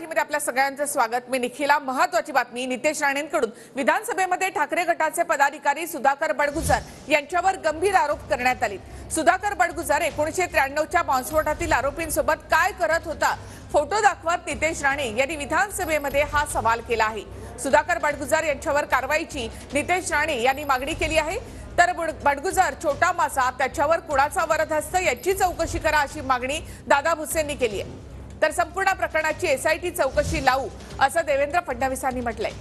मराठीमध्ये आपल्या सगळ्यांचं स्वागत। मी निखिला। महत्त्वाची बातमी नितेश राणेंकडून। विधानसभेमध्ये ठाकरे गटाचे पदाधिकारी सुधाकर बडगुजर यांच्यावर गंभीर आरोप करण्यात आले। सुधाकर बडगुजर 1993च्या बॉम्बस्फोटातील आरोपींसोबत काय करत होता, फोटो दाखवत नितेश राणे यांनी विधानसभेमध्ये हा सवाल केला आहे। सुधाकर बडगुजर यांच्यावर कारवाईची नितेश राणे यांनी मागणी केली आहे। तर बडगुजर छोटा मासा, त्याच्यावर कुणाचा वरदहस्त याची चौकशी करा अशी मागणी दादा भुसेंनी केली आहे। तर संपूर्ण प्रकरणाची एसआयटी चौकशी लावू असं देवेंद्र फडणवीसांनी म्हटलंय।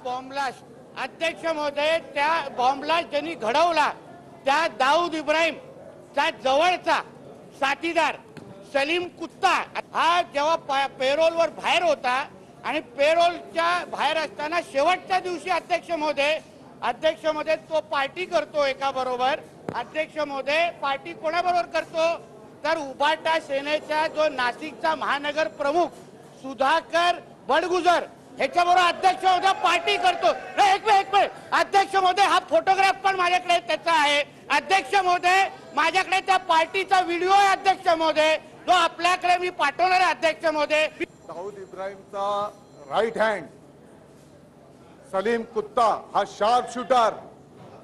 बॉम्ब ब्लास्ट अध्यक्ष महोदय, त्या बॉम्ब ब्लास्ट ज्यांनी घडवला त्या दाऊद इब्राहिम चा जवळचा साथीदार सलीम कुत्ता हा जेव्हा पेरोल वर बाहेर होता आणि पेरोलच्या बाहेर असताना शेवटच्या दिवशी अध्यक्ष महोदय तो पार्टी करतो एका बरोबर। अध्यक्ष महोदय पार्टी कोणाबरोबर करतो तर उबाटा सेनेचा जो नाशिकचा महानगर प्रमुख सुधाकर बडगुजर ह्याच्याबरोबर अध्यक्ष महोदय पार्टी करतो। एक मिनिट अध्यक्ष महोदय, हा फोटोग्राफ पण माझ्याकडे त्याचा आहे। अध्यक्ष महोदय, माझ्याकडे त्या पार्टीचा व्हिडिओ आहे अध्यक्ष महोदय, जो आपल्याकडे मी पाठवणार आहे अध्यक्ष महोदय। दाऊद इब्राहिमचा राइट हँड सलीम कुत्ता हा शार्प शूटर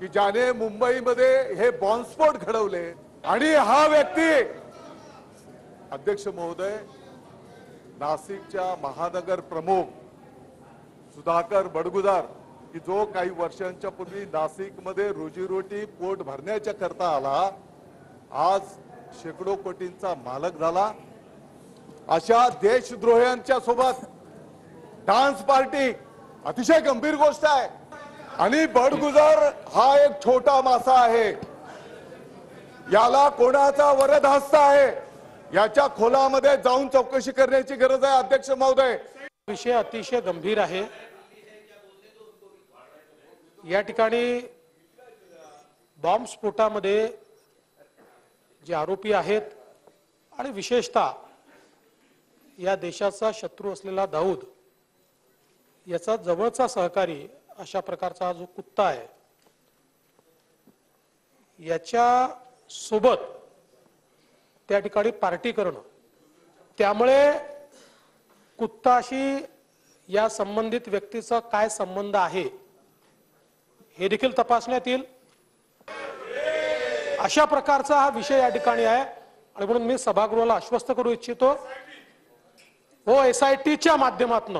की ज्याने मुंबईमध्ये हे बॉम्बस्फोट घडवले, आणि हा व्यक्ती अध्यक्ष महोदय नाशिकच्या महानगर प्रमुख सुधाकर बडगुजर की जो काही वर्षांच्या पूर्वी नाशिकमध्ये रोजीरोटी पोट भरण्याच्या करता आला, आज शेकडो कोटींचा मालक झाला। अशा देशद्रोह्यांच्या सोबत डान्स पार्टी अतिशय गंभीर गोष्ट आहे। आणि बडगुजर हा एक छोटा मासा आहे, याला कोणाचा वरदहस्त आहे याच्या खोलामध्ये जाऊन चौकशी करण्याची गरज आहे अध्यक्ष महोदय। विषय अतिशय गंभीर आहे। या ठिकाणी बॉम्बस्फोटामध्ये जे आरोपी आहेत आणि विशेषतः या देशाचा शत्रू असलेला दाऊद याचा जवळचा सहकारी अशा प्रकारचा जो कुत्ता आहे, याच्या सोबत त्या ठिकाणी पार्टी करणं, त्यामुळे कुत्ताशी या संबंधित व्यक्तीचा काय संबंध आहे हे देखील तपासण्यात येईल। अशा प्रकारचा हा विषय या ठिकाणी आहे आणि म्हणून मी सभागृहाला आश्वस्त करू इच्छितो, हो एसआयटीच्या माध्यमातून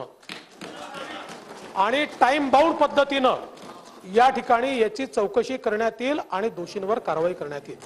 आणि टाइम बाउंड पद्धतीनं या ठिकाणी याची चौकशी करण्यात येईल आणि दोषींवर कारवाई करण्यात येईल।